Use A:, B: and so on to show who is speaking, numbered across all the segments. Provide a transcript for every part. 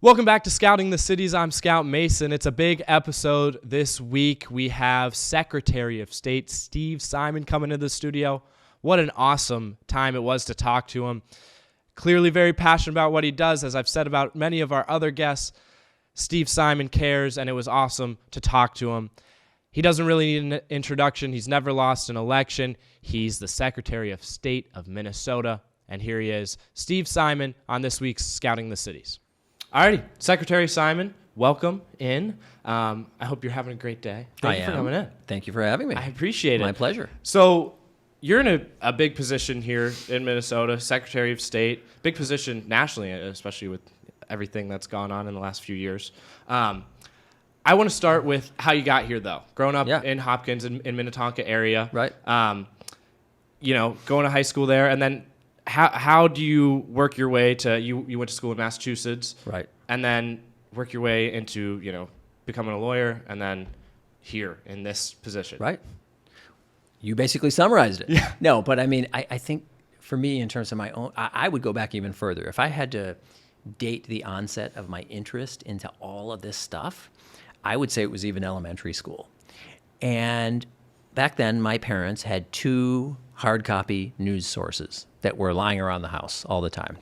A: Welcome back to Scouting the Cities. I'm Scout Mason. It's a big episode this week. We have Secretary of State Steve Simon coming into the studio. What an awesome time it was to talk to him. Clearly very passionate about what he does. As I've said about many of our other guests, Steve Simon cares, and it was awesome to talk to him. He doesn't really need an introduction. He's never lost an election. He's the Secretary of State of Minnesota, and here he is, Steve Simon, on this week's Scouting the Cities. Alrighty, Secretary Simon, welcome in. I hope you're having a great day. Thank you for coming in.
B: Thank you for having me.
A: I appreciate it.
B: My pleasure.
A: So you're in a big position here in Minnesota, Secretary of State, big position nationally, especially with everything that's gone on in the last few years. I want to start with how you got here, though. Growing up in Hopkins, in Minnetonka area.
B: Right.
A: Going to high school there, and then how do you work your way to, you went to school in Massachusetts.
B: Right.
A: And then work your way into, becoming a lawyer, and then here in this position.
B: Right. You basically summarized it.
A: Yeah.
B: No, but I mean, I think for me, in terms of my own, I would go back even further. If I had to date the onset of my interest into all of this stuff, I would say it was even elementary school. And back then, my parents had two hard copy news sources that were lying around the house all the time.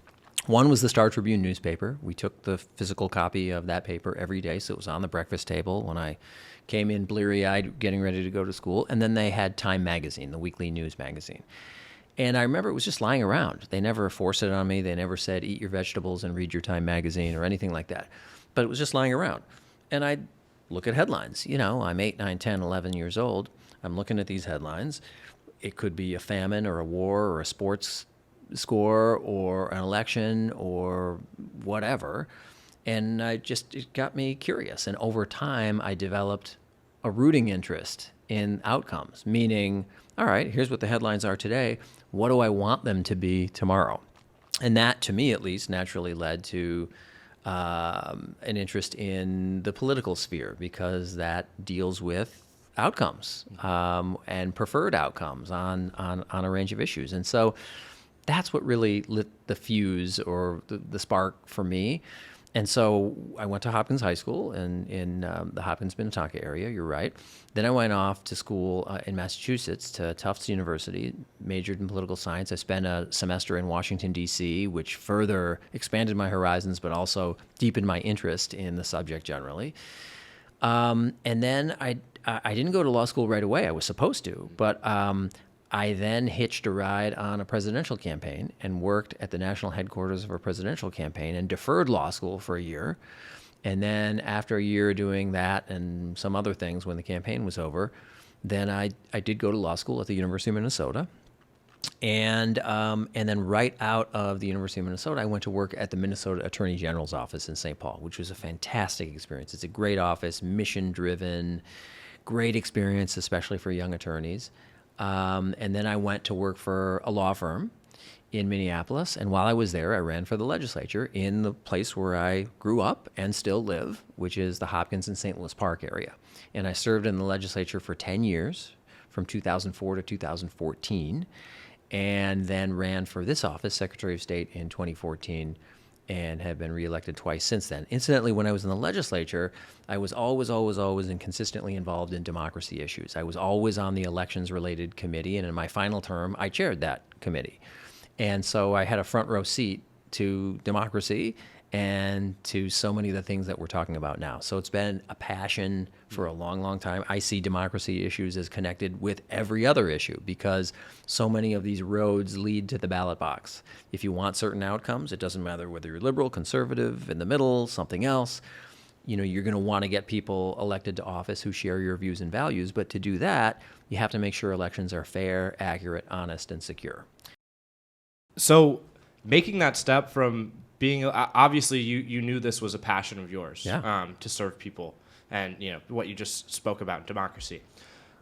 B: One was the Star Tribune newspaper. We took the physical copy of that paper every day, so it was on the breakfast table when I came in bleary-eyed getting ready to go to school. And then they had Time Magazine, the weekly news magazine. And I remember it was just lying around. They never forced it on me. They never said, eat your vegetables and read your Time Magazine or anything like that. But it was just lying around. And I'd look at headlines. I'm 8, 9, 10, 11 years old. I'm looking at these headlines. It could be a famine or a war or a sports score or an election or whatever. And it got me curious. And over time, I developed a rooting interest in outcomes, meaning, all right, here's what the headlines are today. What do I want them to be tomorrow? And that, to me at least, naturally led to an interest in the political sphere, because that deals with outcomes and preferred outcomes on a range of issues. And so that's what really lit the fuse or the spark for me. And so I went to Hopkins High School in the Hopkins, Minnetonka area, you're right. Then I went off to school in Massachusetts to Tufts University, majored in political science. I spent a semester in Washington, D.C., which further expanded my horizons, but also deepened my interest in the subject generally. And then I didn't go to law school right away. I was supposed to, but I then hitched a ride on a presidential campaign and worked at the national headquarters of a presidential campaign and deferred law school for a year. And then after a year doing that and some other things when the campaign was over, then I did go to law school at the University of Minnesota. And then right out of the University of Minnesota, I went to work at the Minnesota Attorney General's office in St. Paul, which was a fantastic experience. It's a great office, mission-driven, great experience, especially for young attorneys. And then I went to work for a law firm in Minneapolis. And while I was there, I ran for the legislature in the place where I grew up and still live, which is the Hopkins and St. Louis Park area. And I served in the legislature for 10 years, from 2004 to 2014, and then ran for this office, Secretary of State, in 2014, and have been reelected twice since then. Incidentally, when I was in the legislature, I was always and consistently involved in democracy issues. I was always on the elections-related committee, and in my final term, I chaired that committee. And so I had a front row seat to democracy and to so many of the things that we're talking about now. So it's been a passion for a long, long time. I see democracy issues as connected with every other issue because so many of these roads lead to the ballot box. If you want certain outcomes, it doesn't matter whether you're liberal, conservative, in the middle, something else. You're going to want to get people elected to office who share your views and values. But to do that, you have to make sure elections are fair, accurate, honest, and secure.
A: So making that step from being, obviously you knew this was a passion of yours, to serve people and what you just spoke about, democracy.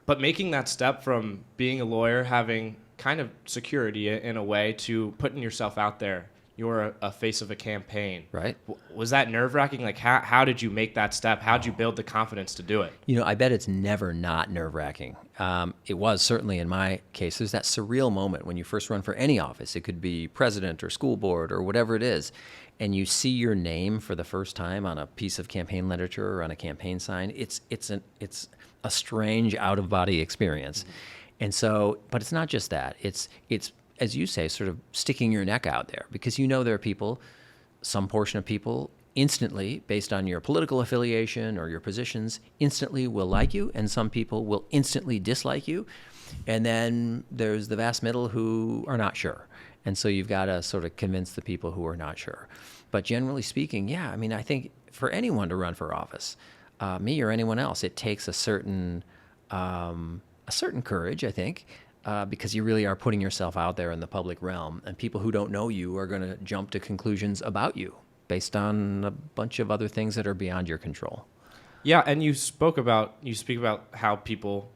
A: But making that step from being a lawyer, having kind of security in a way, to putting yourself out there, you're a face of a campaign.
B: Right.
A: Was that nerve-wracking? Like, how did you make that step? How did you build the confidence to do it?
B: I bet it's never not nerve-wracking. It was certainly in my case. There's that surreal moment when you first run for any office. It could be president or school board or whatever it is, and you see your name for the first time on a piece of campaign literature or on a campaign sign. It's a strange out-of-body experience. Mm-hmm. And so, but it's not just that. It's as you say, sort of sticking your neck out there, because there are people, some portion of people instantly, based on your political affiliation or your positions, instantly will like you, and some people will instantly dislike you. And then there's the vast middle who are not sure. And so you've got to sort of convince the people who are not sure. But generally speaking, yeah, I mean, I think for anyone to run for office, me or anyone else, it takes a certain courage, I think, because you really are putting yourself out there in the public realm, and people who don't know you are going to jump to conclusions about you based on a bunch of other things that are beyond your control.
A: Yeah, and you speak about how people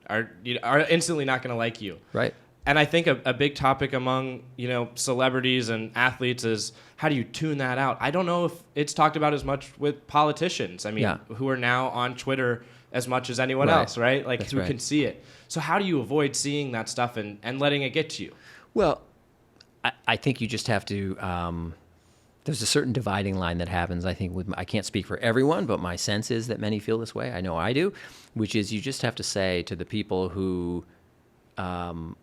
A: are instantly not going to like you.
B: Right.
A: And I think a big topic among, celebrities and athletes is, how do you tune that out? I don't know if it's talked about as much with politicians. I mean, who are now on Twitter as much as anyone else, right? Like,
B: That's
A: who
B: right.
A: can see it. So how do you avoid seeing that stuff and letting it get to you?
B: Well, I think you just have to, there's a certain dividing line that happens, I think, I can't speak for everyone, but my sense is that many feel this way. I know I do, which is you just have to say to the people who are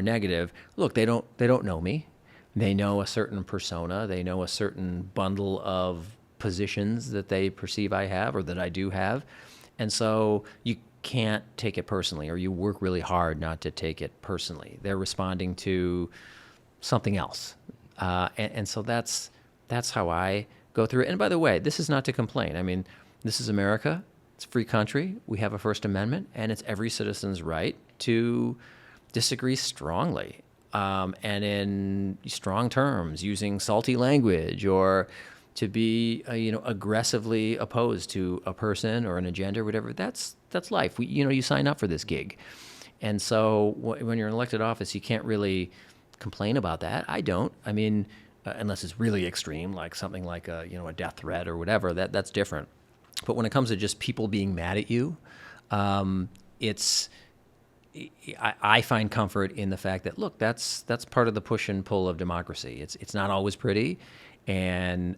B: negative, look, they don't know me. They know a certain persona. They know a certain bundle of positions that they perceive I have or that I do have. And so you can't take it personally, or you work really hard not to take it personally. They're responding to something else. And so that's how I go through it. And by the way, this is not to complain. I mean, this is America. It's a free country. We have a First Amendment, and it's every citizen's right to disagree strongly, and in strong terms, using salty language, or to be aggressively opposed to a person or an agenda or whatever. That's life. You sign up for this gig, and so when you're in elected office, you can't really complain about that. I don't. I mean, unless it's really extreme, like something like a death threat or whatever. That's different. But when it comes to just people being mad at you, I find comfort in the fact that, look, that's part of the push and pull of democracy. It's not always pretty, and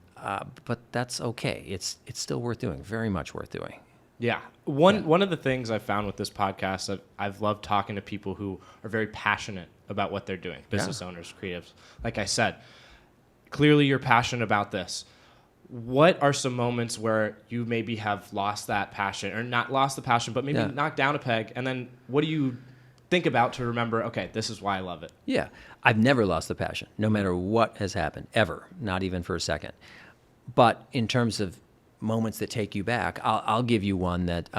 B: but that's okay. It's still worth doing. Very much worth doing.
A: Yeah. One of the things I've found with this podcast, I've loved talking to people who are very passionate about what they're doing. Business owners, creatives. Like I said, clearly you're passionate about this. What are some moments where you maybe have lost that passion, or not lost the passion, but maybe knocked down a peg? And then what do you think about to remember, okay, this is why I love it?
B: Yeah. I've never lost the passion, no matter what has happened, ever, not even for a second. But in terms of moments that take you back, I'll give you one that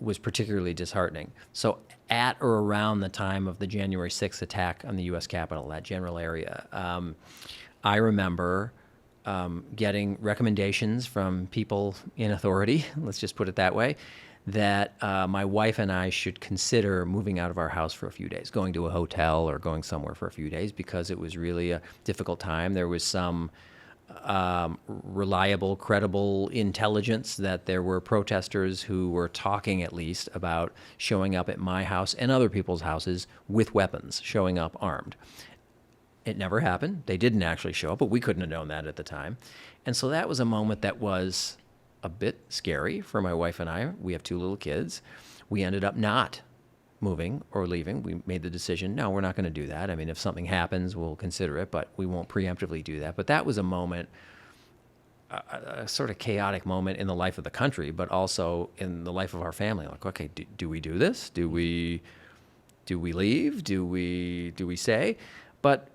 B: was particularly disheartening. So at or around the time of the January 6th attack on the U.S. Capitol, that general area, I remember getting recommendations from people in authority, let's just put it that way, that my wife and I should consider moving out of our house for a few days, going to a hotel or going somewhere for a few days, because it was really a difficult time. There was some reliable, credible intelligence that there were protesters who were talking, at least, about showing up at my house and other people's houses with weapons, showing up armed. It never happened. They didn't actually show up, but we couldn't have known that at the time. And so that was a moment that was a bit scary for my wife and I. We have 2 little kids. We ended up not moving or leaving. We made the decision, no, we're not going to do that. I mean, if something happens, we'll consider it, but we won't preemptively do that. But that was a moment, a sort of chaotic moment in the life of the country, but also in the life of our family. Like, okay, do we do this? Do we leave? Do we stay? But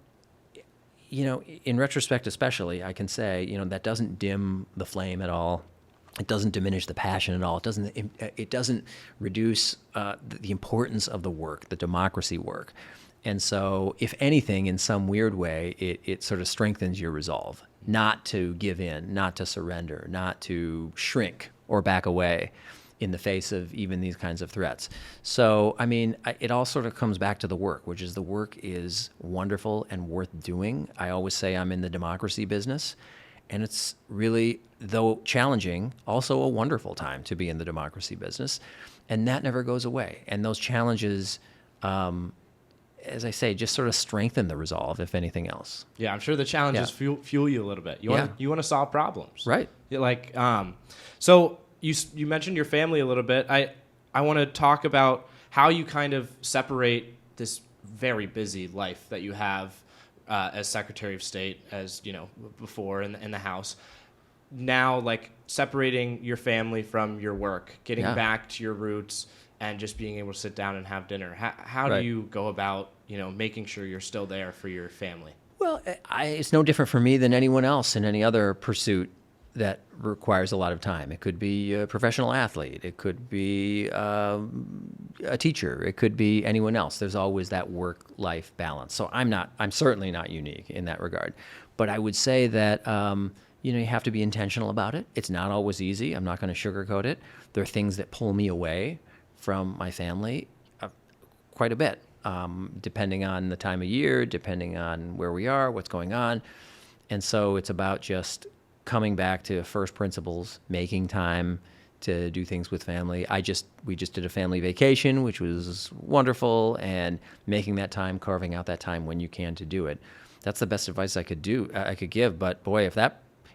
B: in retrospect especially, I can say, that doesn't dim the flame at all. It doesn't diminish the passion at all. It doesn't reduce the importance of the work, the democracy work. And so, if anything, in some weird way, it sort of strengthens your resolve not to give in, not to surrender, not to shrink or back away, in the face of even these kinds of threats. So, I mean, it all sort of comes back to the work, which is the work is wonderful and worth doing. I always say I'm in the democracy business, and it's really, though challenging, also a wonderful time to be in the democracy business. And that never goes away. And those challenges, as I say, just sort of strengthen the resolve, if anything else.
A: Yeah, I'm sure the challenges fuel you a little bit. You want to solve problems,
B: Right?
A: Yeah, like, so you mentioned your family a little bit. I want to talk about how you kind of separate this very busy life that you have as Secretary of State, as you know, before in the House. Now, like separating your family from your work, getting back to your roots, and just being able to sit down and have dinner. How do you go about, making sure you're still there for your family?
B: Well, it's no different for me than anyone else in any other pursuit that requires a lot of time. It could be a professional athlete. It could be a teacher. It could be anyone else. There's always that work-life balance. So I'm certainly not unique in that regard. But I would say that, you have to be intentional about it. It's not always easy. I'm not going to sugarcoat it. There are things that pull me away from my family quite a bit, depending on the time of year, depending on where we are, what's going on. And so it's about just coming back to first principles, making time to do things with family. We just did a family vacation, which was wonderful, and making that time, carving out that time when you can to do it. That's the best advice I could give. But boy,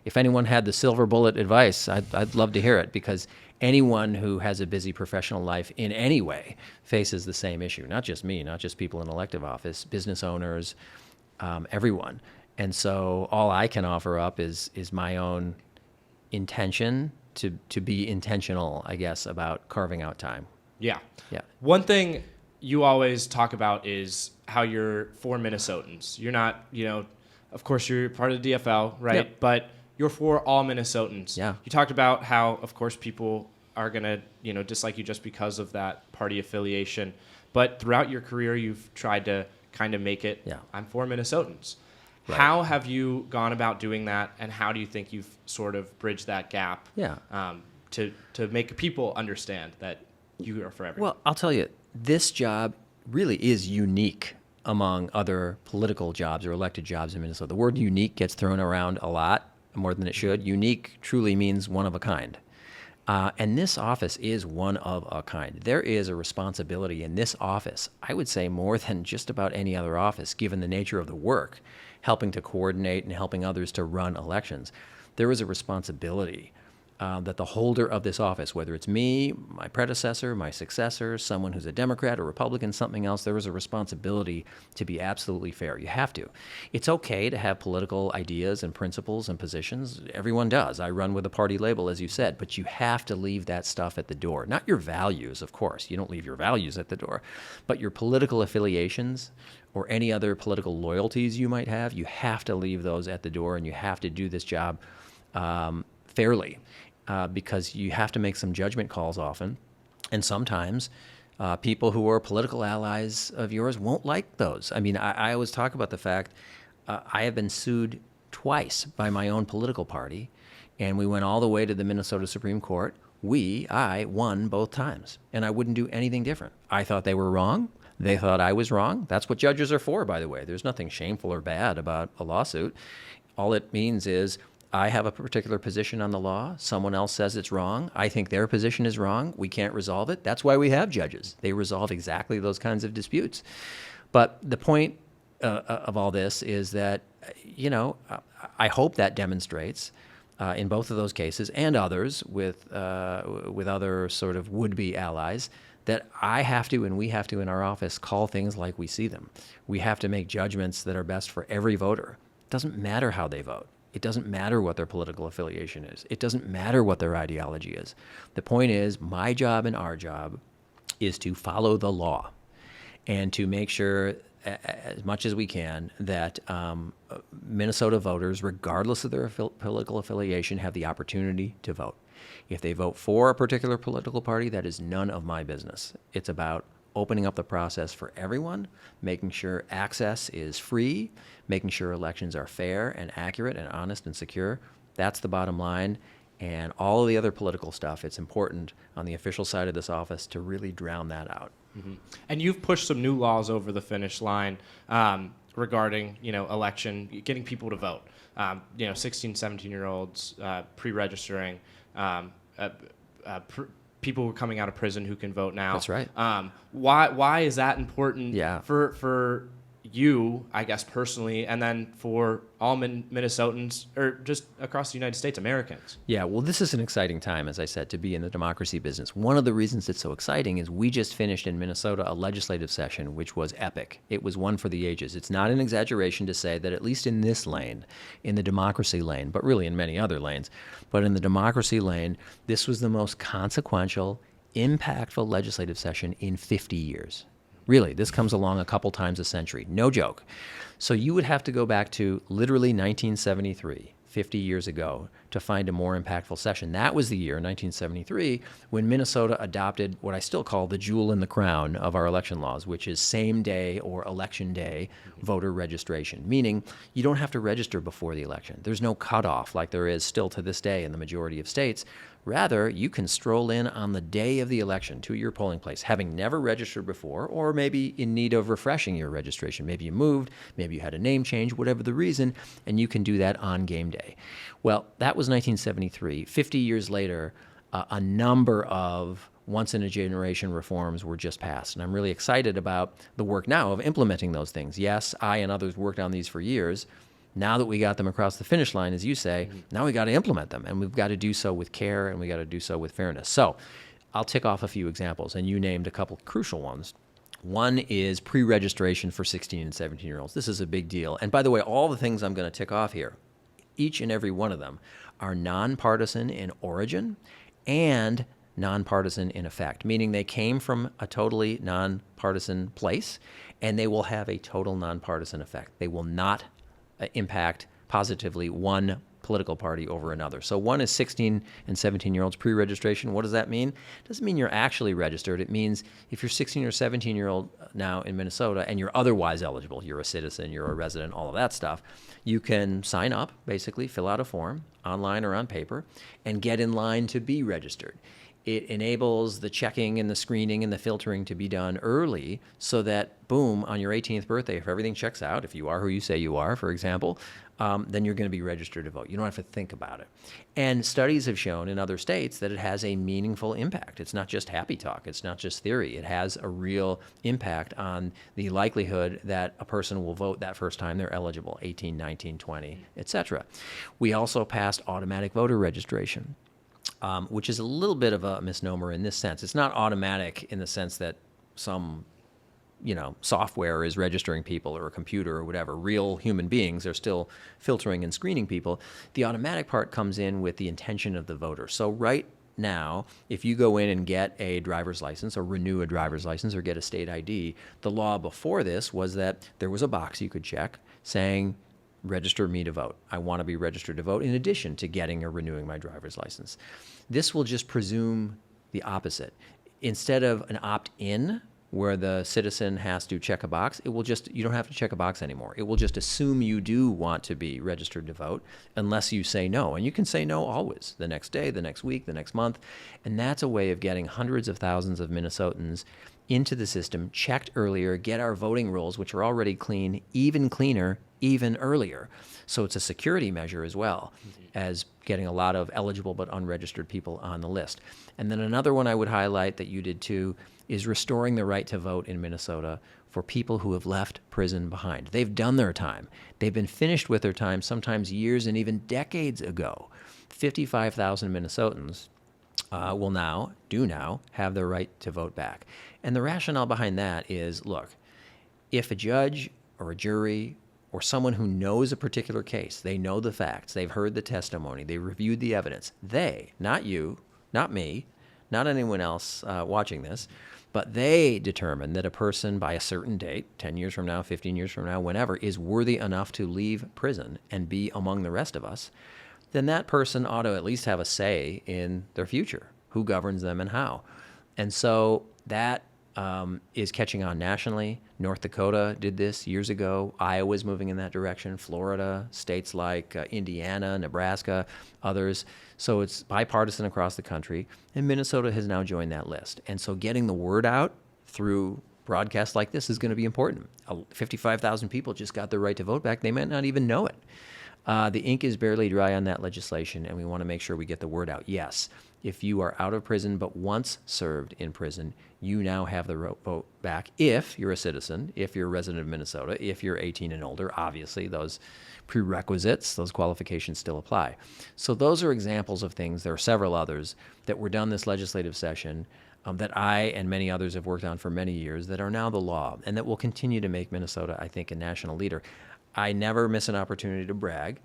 B: if anyone had the silver bullet advice, I'd love to hear it, because anyone who has a busy professional life in any way faces the same issue. Not just me, not just people in elective office, business owners, everyone. And so all I can offer up is my own intention to be intentional, I guess, about carving out time.
A: Yeah.
B: Yeah.
A: One thing you always talk about is how you're for Minnesotans. You're not, of course you're part of the DFL, right?
B: Yep.
A: But you're for all Minnesotans.
B: Yeah.
A: You talked about how, of course, people are going to, dislike you just because of that party affiliation. But throughout your career, you've tried to kind of make it, I'm for Minnesotans. Right. How have you gone about doing that, and how do you think you've sort of bridged that gap to make people understand that you are for everyone?
B: Well, I'll tell you, this job really is unique among other political jobs or elected jobs in Minnesota. The word unique gets thrown around a lot, more than it should. Unique truly means one of a kind. And this office is one of a kind. There is a responsibility in this office, I would say more than just about any other office, given the nature of the work, helping to coordinate and helping others to run elections. There is a responsibility that the holder of this office, whether it's me, my predecessor, my successor, someone who's a Democrat or Republican, something else, there is a responsibility to be absolutely fair. You have to. It's okay to have political ideas and principles and positions. Everyone does. I run with a party label, as you said, but you have to leave that stuff at the door. Not your values, of course. You don't leave your values at the door, but your political affiliations or any other political loyalties you might have, you have to leave those at the door, and you have to do this job fairly. Because you have to make some judgment calls often, and sometimes people who are political allies of yours won't like those. I mean, I always talk about the fact I have been sued twice by my own political party, and we went all the way to the Minnesota Supreme Court. I won both times, and I wouldn't do anything different. I thought they were wrong. They thought I was wrong. That's what judges are for, by the way. There's nothing shameful or bad about a lawsuit. All it means is I have a particular position on the law. Someone else says it's wrong. I think their position is wrong. We can't resolve it. That's why we have judges. They resolve exactly those kinds of disputes. But the point of all this is that, I hope that demonstrates in both of those cases and others with other sort of would-be allies that I have to, and we have to in our office, call things like we see them. We have to make judgments that are best for every voter. It doesn't matter how they vote. It doesn't matter what their political affiliation is. It doesn't matter what their ideology is. The point is, my job and our job is to follow the law and to make sure, as much as we can, that Minnesota voters, regardless of their political affiliation, have the opportunity to vote. If they vote for a particular political party, that is none of my business. It's about opening up the process for everyone, making sure access is free, making sure elections are fair and accurate and honest and secure. That's the bottom line. and all of the other political stuff, it's important on the official side of this office to really drown that out.
A: And you've pushed some new laws over the finish line regarding, election, getting people to vote. 16, 17-year-olds pre-registering, people who are coming out of prison who can vote now.
B: That's right.
A: Why is that important for you, I guess, personally, and then for all Minnesotans, or just across the United States, Americans?
B: Yeah, well, this is an exciting time, as I said, to be in the democracy business. One of the reasons it's so exciting is we just finished in Minnesota a legislative session which was epic. It was one for the ages. It's not an exaggeration to say that at least in this lane, in the democracy lane, but really in many other lanes, but in the democracy lane, this was the most consequential, impactful legislative session in 50 years. Really, this comes along a couple times a century. No joke. So you would have to go back to literally 1973, 50 years ago, to find a more impactful session. That was the year, 1973, when Minnesota adopted what I still call the jewel in the crown of our election laws, which is same day or election day voter registration, meaning you don't have to register before the election. There's no cutoff like there is still to this day in the majority of states. Rather, you can stroll in on the day of the election to your polling place, having never registered before, or maybe in need of refreshing your registration. Maybe you moved, maybe you had a name change, whatever the reason, and you can do that on game day. Well, that was 1973. 50 years later, a number of once-in-a-generation reforms were just passed, and I'm really excited about the work now of implementing those things. Yes, I and others worked on these for years. Now that we got them across the finish line, as you say, now we got to implement them, and we've got to do so with care, and we got to do so with fairness. So I'll tick off a few examples, and you named a couple crucial ones. One is pre-registration for 16 and 17-year-olds. This is a big deal. And by the way, all the things I'm going to tick off here, each and every one of them are nonpartisan in origin and nonpartisan in effect, meaning they came from a totally nonpartisan place, and they will have a total nonpartisan effect. They will not impact positively one political party over another. So one is 16 and 17-year-olds pre-registration. What does that mean? It doesn't mean you're actually registered. It means if you're 16 or 17-year-old now in Minnesota and you're otherwise eligible, you're a citizen, you're a resident, all of that stuff, you can sign up, basically fill out a form online or on paper, and get in line to be registered. It enables the checking and the screening and the filtering to be done early so that, boom, on your 18th birthday, if everything checks out, if you are who you say you are, for example, then you're going to be registered to vote. You don't have to think about it. And studies have shown in other states that it has a meaningful impact. It's not just happy talk. It's not just theory. It has a real impact on the likelihood that a person will vote that first time they're eligible, 18, 19, 20, et cetera. We also passed automatic voter registration. Which is a little bit of a misnomer in this sense. It's not automatic in the sense that some, software is registering people or a computer or whatever. Real human beings are still filtering and screening people. The automatic part comes in with the intention of the voter. So right now, if you go in and get a driver's license or renew a driver's license or get a state ID, the law before this was that there was a box you could check saying, register me to vote. I want to be registered to vote in addition to getting or renewing my driver's license. This will just presume the opposite. Instead of an opt-in where the citizen has to check a box, you don't have to check a box anymore. It will just assume you do want to be registered to vote unless you say no. And you can say no always, the next day, the next week, the next month. And that's a way of getting hundreds of thousands of Minnesotans into the system, checked earlier, get our voting rolls, which are already clean, even cleaner, even earlier. So it's a security measure as well as getting a lot of eligible but unregistered people on the list. And then another one I would highlight that you did too is restoring the right to vote in Minnesota for people who have left prison behind. They've done their time. They've been finished with their time sometimes years and even decades ago. 55,000 Minnesotans will now have their right to vote back. And the rationale behind that is, look, if a judge or a jury or someone who knows a particular case, they know the facts, they've heard the testimony, they reviewed the evidence, they, not you, not me, not anyone else watching this, but they determine that a person by a certain date, 10 years from now, 15 years from now, whenever, is worthy enough to leave prison and be among the rest of us, then that person ought to at least have a say in their future, who governs them and how. And so that is catching on nationally. North Dakota did this years ago. Iowa's moving in that direction. Florida, states like Indiana, Nebraska, others. So it's bipartisan across the country. And Minnesota has now joined that list. And so getting the word out through broadcasts like this is going to be important. 55,000 people just got their right to vote back. They might not even know it. The ink is barely dry on that legislation, and we want to make sure we get the word out. Yes, if you are out of prison but once served in prison, you now have the vote back if you're a citizen, if you're a resident of Minnesota, if you're 18 and older. Obviously, those prerequisites, those qualifications still apply. So those are examples of things. There are several others that were done this legislative session that I and many others have worked on for many years that are now the law and that will continue to make Minnesota, I think, a national leader. I never miss an opportunity to brag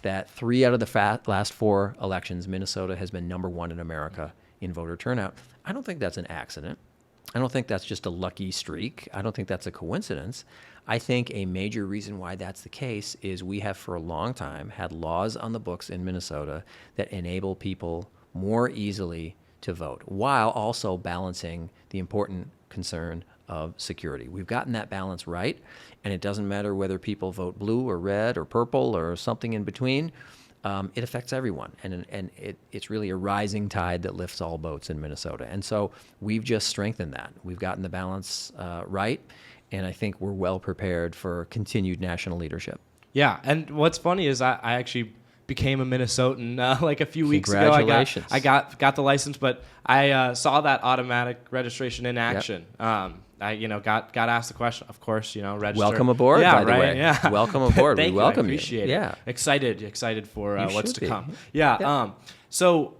B: that 3 out of the last 4 elections, Minnesota has been number 1 in America in voter turnout. I don't think that's an accident. I don't think that's just a lucky streak. I don't think that's a coincidence. I think a major reason why that's the case is we have for a long time had laws on the books in Minnesota that enable people more easily to vote while also balancing the important concern of security. We've gotten that balance right, and it doesn't matter whether people vote blue or red or purple or something in between. It affects everyone, and it's really a rising tide that lifts all boats in Minnesota. And so we've just strengthened that. We've gotten the balance right, and I think we're well prepared for continued national leadership.
A: Yeah, and what's funny is I actually became a Minnesotan like a few weeks ago.
B: Congratulations.
A: I got the license, but I saw that automatic registration in action.
B: Yep.
A: I got asked the question, of course, register.
B: Welcome aboard,
A: yeah,
B: by the
A: right?
B: way.
A: Yeah.
B: Welcome aboard.
A: Thank
B: we welcome
A: you. I
B: you.
A: appreciate it.
B: Yeah.
A: Excited for what's to
B: should
A: come.
B: be.
A: Yeah.
B: Yeah.
A: So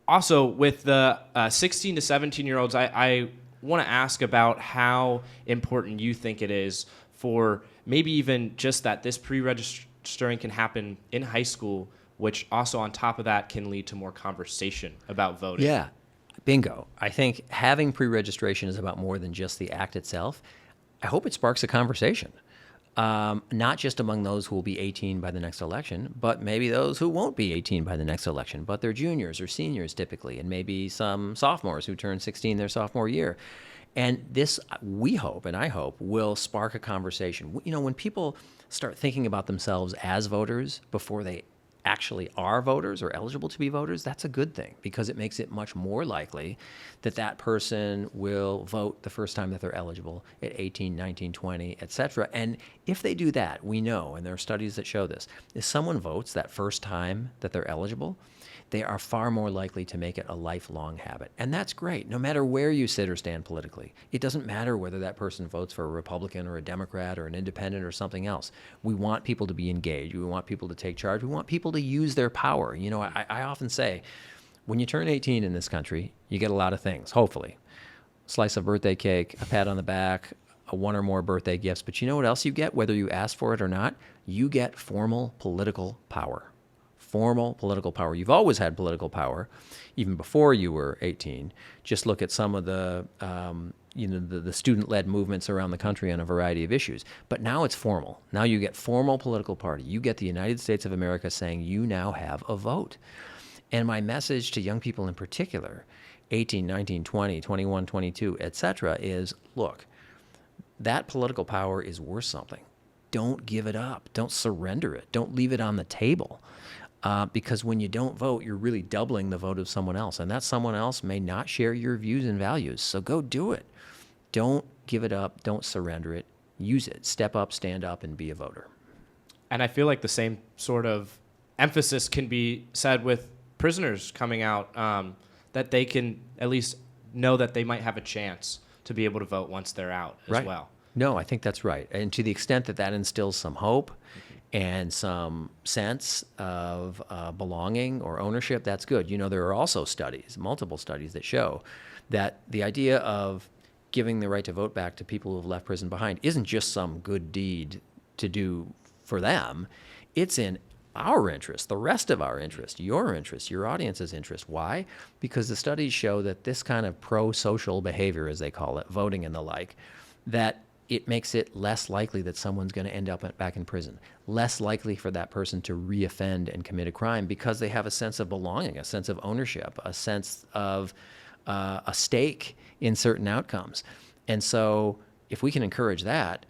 A: also with the 16 to 17-year-olds, I want to ask about how important you think it is for maybe even just that this pre-registering can happen in high school, which also on top of that can lead to more conversation about voting.
B: Yeah. Bingo. I think having pre-registration is about more than just the act itself. I hope it sparks a conversation, not just among those who will be 18 by the next election, but maybe those who won't be 18 by the next election, but they're juniors or seniors typically, and maybe some sophomores who turn 16 their sophomore year. And this, we hope, and I hope, will spark a conversation. When people start thinking about themselves as voters before they actually are voters or eligible to be voters, that's a good thing because it makes it much more likely that that person will vote the first time that they're eligible at 18, 19, 20, et cetera. And if they do that, we know, and there are studies that show this, if someone votes that first time that they're eligible, they are far more likely to make it a lifelong habit. And that's great, no matter where you sit or stand politically. It doesn't matter whether that person votes for a Republican or a Democrat or an independent or something else. We want people to be engaged. We want people to take charge. We want people to use their power. I often say, when you turn 18 in this country, you get a lot of things, hopefully. A slice of birthday cake, a pat on the back, one or more birthday gifts. But you know what else you get, whether you ask for it or not? You get formal political power. Formal political power. You've always had political power, even before you were 18. Just look at some of the student-led movements around the country on a variety of issues. But now it's formal. Now you get formal political party. You get the United States of America saying you now have a vote. And my message to young people in particular, 18, 19, 20, 21, 22, et cetera, is, look, that political power is worth something. Don't give it up. Don't surrender it. Don't leave it on the table. Because when you don't vote, you're really doubling the vote of someone else. And that someone else may not share your views and values. So go do it. Don't give it up. Don't surrender it. Use it. Step up, stand up, and be a voter.
A: And I feel like the same sort of emphasis can be said with prisoners coming out, that they can at least know that they might have a chance to be able to vote once they're out as
B: Right.
A: well.
B: No, I think that's right. And to the extent that that instills some hope and some sense of belonging or ownership, that's good. There are also studies, multiple studies, that show that the idea of giving the right to vote back to people who have left prison behind isn't just some good deed to do for them. It's in our interest, the rest of our interest, your interest, your audience's interest. Why? Because the studies show that this kind of pro-social behavior, as they call it, voting and the like, that it makes it less likely that someone's going to end up back in prison, less likely for that person to reoffend and commit a crime because they have a sense of belonging, a sense of ownership, a sense of a stake in certain outcomes. And so if we can encourage that,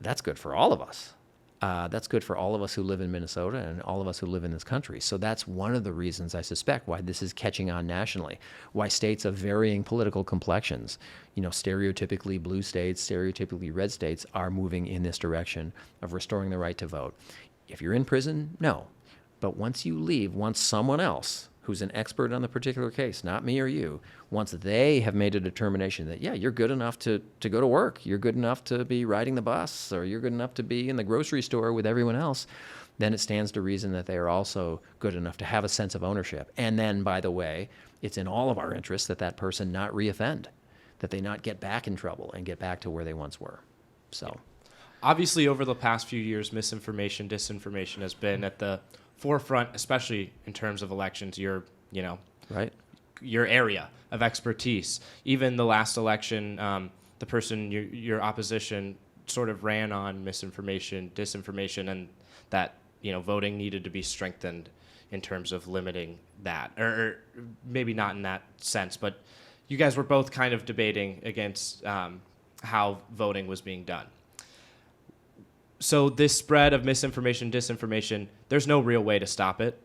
B: that's good for all of us. That's good for all of us who live in Minnesota and all of us who live in this country. So that's one of the reasons, I suspect, why this is catching on nationally, why states of varying political complexions, stereotypically blue states, stereotypically red states, are moving in this direction of restoring the right to vote. If you're in prison, no. But once you leave, once someone else who's an expert on the particular case, not me or you, once they have made a determination that, yeah, you're good enough to go to work, you're good enough to be riding the bus, or you're good enough to be in the grocery store with everyone else, then it stands to reason that they are also good enough to have a sense of ownership. And then, by the way, it's in all of our interests that that person not reoffend, that they not get back in trouble and get back to where they once were. So,
A: obviously, over the past few years, misinformation, disinformation has been at the forefront, especially in terms of elections, your area of expertise. Even the last election, the person, your opposition, sort of ran on misinformation, disinformation, and that voting needed to be strengthened in terms of limiting that, or maybe not in that sense, but you guys were both kind of debating against how voting was being done. So this spread of misinformation, disinformation, there's no real way to stop it.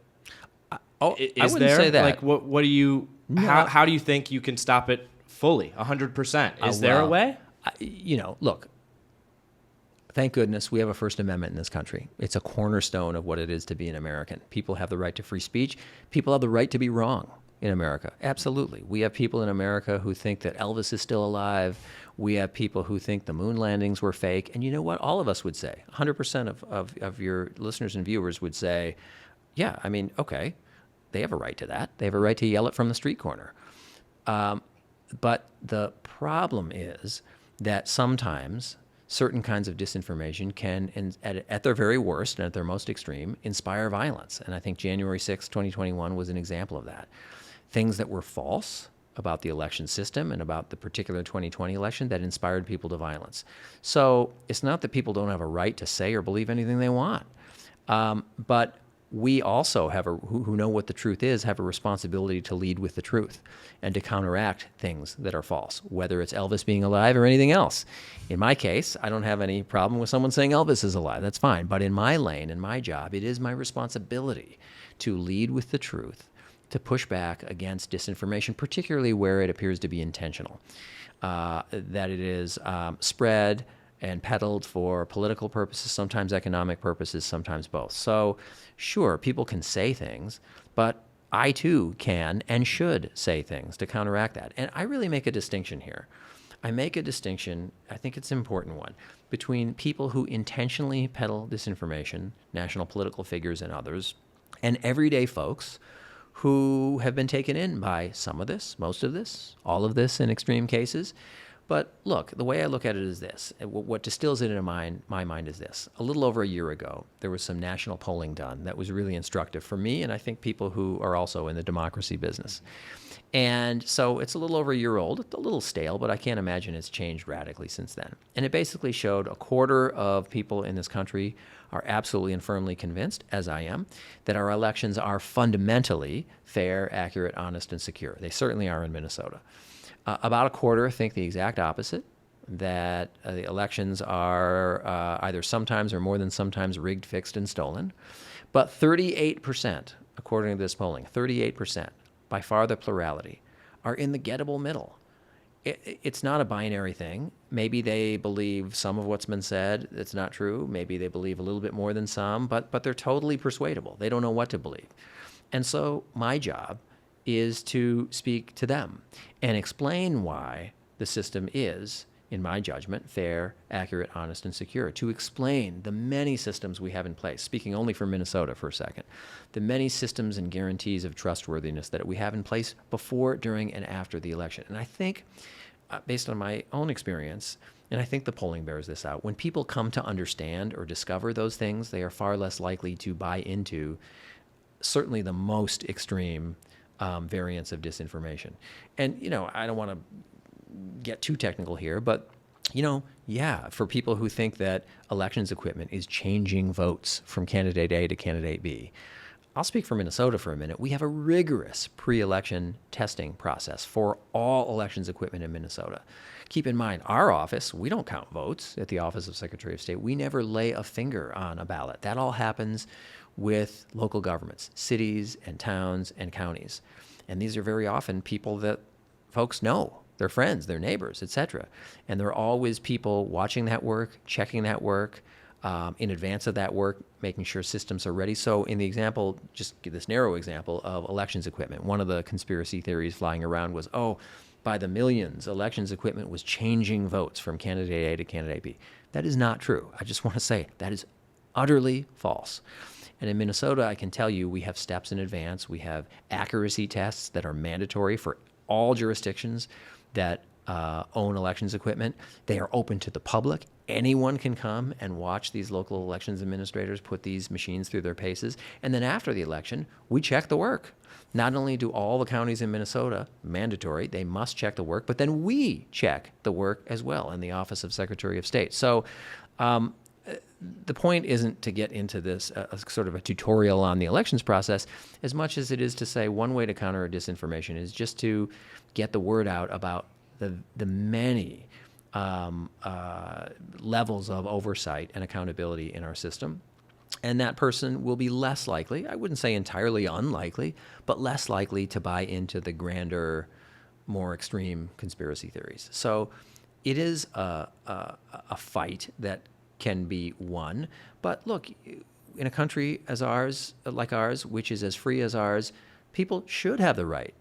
B: I wouldn't say that.
A: Like, what do you? No. How do you think you can stop it fully, 100%? Is there a way?
B: Look. Thank goodness we have a First Amendment in this country. It's a cornerstone of what it is to be an American. People have the right to free speech. People have the right to be wrong in America. Absolutely. We have people in America who think that Elvis is still alive. We have people who think the moon landings were fake. And you know what? All of us would say, 100% of your listeners and viewers would say, yeah, okay, they have a right to that. They have a right to yell it from the street corner. But the problem is that sometimes certain kinds of disinformation can, at their very worst and at their most extreme, inspire violence. And I think January 6, 2021 was an example of that. Things that were false about the election system and about the particular 2020 election that inspired people to violence. So it's not that people don't have a right to say or believe anything they want, but we also who know what the truth is, have a responsibility to lead with the truth and to counteract things that are false, whether it's Elvis being alive or anything else. In my case, I don't have any problem with someone saying Elvis is alive. That's fine. But in my lane, in my job, it is my responsibility to lead with the truth, to push back against disinformation, particularly where it appears to be intentional, that it is spread and peddled for political purposes, sometimes economic purposes, sometimes both. So sure, people can say things, but I too can and should say things to counteract that. And I really make a distinction here. I make a distinction, I think it's an important one, between people who intentionally peddle disinformation, national political figures and others, and everyday folks who have been taken in by some of this, most of this, all of this in extreme cases. But look, the way I look at it is this. What distills it into my mind is this. A little over a year ago, there was some national polling done that was really instructive for me, and I think people who are also in the democracy business. And so it's a little over a year old. It's a little stale, but I can't imagine it's changed radically since then. And it basically showed a quarter of people in this country are absolutely and firmly convinced, as I am, that our elections are fundamentally fair, accurate, honest, and secure. They certainly are in Minnesota. About a quarter think the exact opposite, that the elections are either sometimes or more than sometimes rigged, fixed, and stolen. But 38%, according to this polling, 38%, by far the plurality, are in the gettable middle. It's not a binary thing. Maybe they believe some of what's been said that's not true. Maybe they believe a little bit more than some, but they're totally persuadable. They don't know what to believe. And so my job is to speak to them and explain why the system is, in my judgment, fair, accurate, honest, and secure. To explain the many systems we have in place, speaking only for Minnesota for a second, the many systems and guarantees of trustworthiness that we have in place before, during, and after the election. And I think, based on my own experience, and I think the polling bears this out, when people come to understand or discover those things, they are far less likely to buy into certainly the most extreme variants of disinformation. And, I don't want to get too technical here, but, for people who think that elections equipment is changing votes from candidate A to candidate B, I'll speak for Minnesota for a minute. We have a rigorous pre-election testing process for all elections equipment in Minnesota. Keep in mind, our office, we don't count votes at the Office of Secretary of State. We never lay a finger on a ballot. That all happens with local governments, cities and towns and counties. And these are very often people that folks know, their friends, their neighbors, etc. And there are always people watching that work, checking that work, in advance of that work, making sure systems are ready. So in the example, just give this narrow example of elections equipment, one of the conspiracy theories flying around was, by the millions, elections equipment was changing votes from candidate A to candidate B. That is not true. I just want to say that is utterly false. And in Minnesota, I can tell you we have steps in advance. We have accuracy tests that are mandatory for all jurisdictions that own elections equipment. They are open to the public. Anyone can come and watch these local elections administrators put these machines through their paces. And then after the election, we check the work. Not only do all the counties in Minnesota, mandatory, they must check the work, but then we check the work as well in the Office of Secretary of State. So the point isn't to get into this sort of a tutorial on the elections process as much as it is to say one way to counter disinformation is just to get the word out about the many levels of oversight and accountability in our system. And that person will be less likely, I wouldn't say entirely unlikely, but less likely to buy into the grander, more extreme conspiracy theories. So it is a fight that can be won. But look, in a country as ours, like ours, which is as free as ours, people should have the right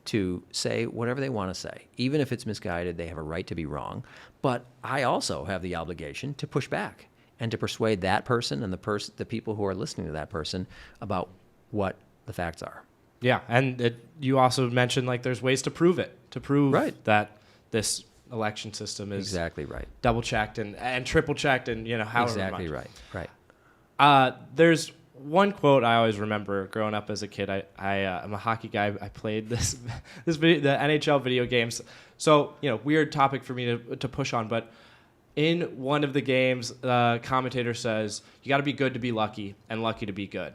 B: to say whatever they want to say. Even if it's misguided, they have a right to be wrong. But I also have the obligation to push back and to persuade that person and the people who are listening to that person about what the facts are.
A: Yeah, and you also mentioned like there's ways to prove it,
B: Right.
A: that this election system is
B: Exactly right.
A: double checked and triple checked and however
B: Exactly
A: much.
B: right.
A: There's one quote I always remember growing up as a kid. I'm a hockey guy. I played the NHL video games. So weird topic for me to push on, but in one of the games, the commentator says, you got to be good to be lucky and lucky to be good.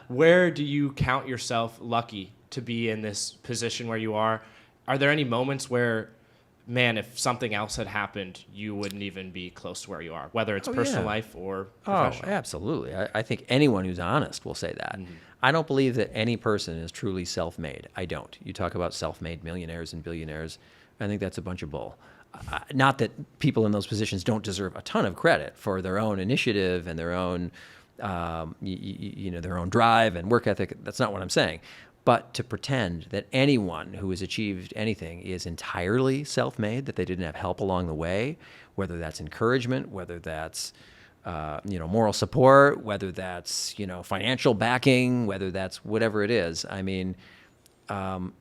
A: Where do you count yourself lucky to be in this position where you are? Are there any moments where, man, if something else had happened, you wouldn't even be close to where you are, whether it's personal life or professional?
B: Oh, absolutely. I think anyone who's honest will say that. Mm-hmm. I don't believe that any person is truly self-made. I don't. You talk about self-made millionaires and billionaires. I think that's a bunch of bull. Not that people in those positions don't deserve a ton of credit for their own initiative and their own, their own drive and work ethic. That's not what I'm saying. But to pretend that anyone who has achieved anything is entirely self-made, that they didn't have help along the way, whether that's encouragement, whether that's moral support, whether that's financial backing, whether that's whatever it is. I mean,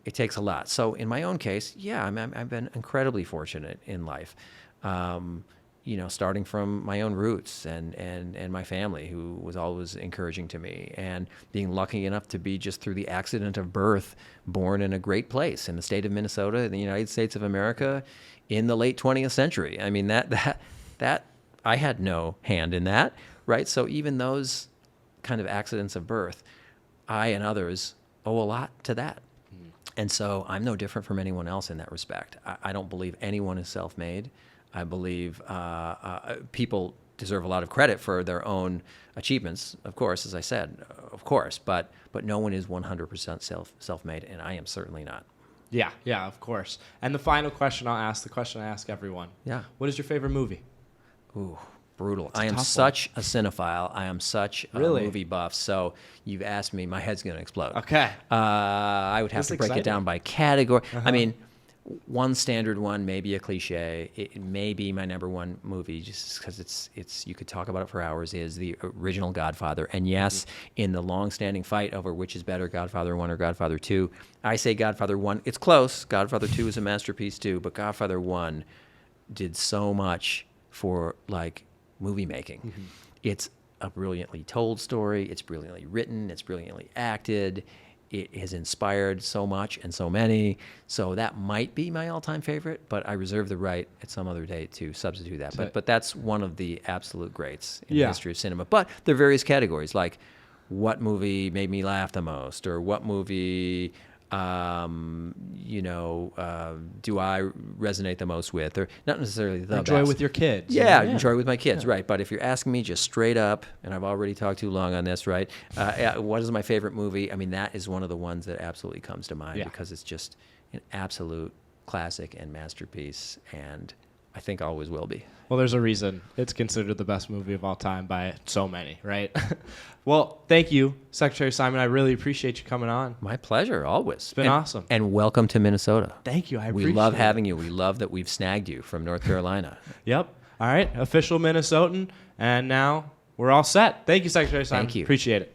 B: it takes a lot. So in my own case, I've been incredibly fortunate in life. Starting from my own roots and my family, who was always encouraging to me, and being lucky enough to be, just through the accident of birth, born in a great place in the state of Minnesota, in the United States of America, in the late 20th century. I mean, that I had no hand in that, right? So even those kind of accidents of birth, I and others owe a lot to that. And so I'm no different from anyone else in that respect. I don't believe anyone is self-made. I believe people deserve a lot of credit for their own achievements, of course, as I said, of course, but no one is 100% self-made, and I am certainly not.
A: Yeah, of course. And the final question I'll ask, the question I ask everyone.
B: Yeah.
A: What is your favorite movie?
B: Ooh, brutal. I am
A: tough
B: such a cinephile. I am such a
A: Really?
B: movie buff. So you've asked me, my head's going to explode.
A: Okay.
B: I would have
A: This
B: to
A: is
B: break it
A: exciting.
B: down by category. I mean, one standard one, maybe a cliche. It may be my number one movie, just because it's. You could talk about it for hours. Is the original Godfather, and yes, in the long-standing fight over which is better, Godfather 1 or Godfather 2, I say Godfather 1. It's close. Godfather 2 is a masterpiece too, but Godfather 1 did so much for movie making. Mm-hmm. It's a brilliantly told story. It's brilliantly written. It's brilliantly acted. It has inspired so much and so many. So that might be my all-time favorite, but I reserve the right at some other day to substitute that. But that's one of the absolute greats in the history of cinema. But there are various categories, like what movie made me laugh the most, or what movie do I resonate the most with, or not necessarily the
A: Enjoy
B: best.
A: with your kids.
B: Yeah, enjoy with my kids, right? But if you're asking me just straight up, and I've already talked too long on this, right? What is my favorite movie? I mean, that is one of the ones that absolutely comes to mind because it's just an absolute classic and masterpiece, and I think always will be.
A: Well, there's a reason it's considered the best movie of all time by so many, right? Well, thank you, Secretary Simon. I really appreciate you coming on.
B: My pleasure, always.
A: It's been awesome.
B: And welcome to Minnesota.
A: Thank you. I appreciate
B: We love
A: it.
B: having you. We love that we've snagged you from North Carolina.
A: Yep. All right. Official Minnesotan. And now we're all set. Thank you, Secretary Simon.
B: Thank you.
A: Appreciate it.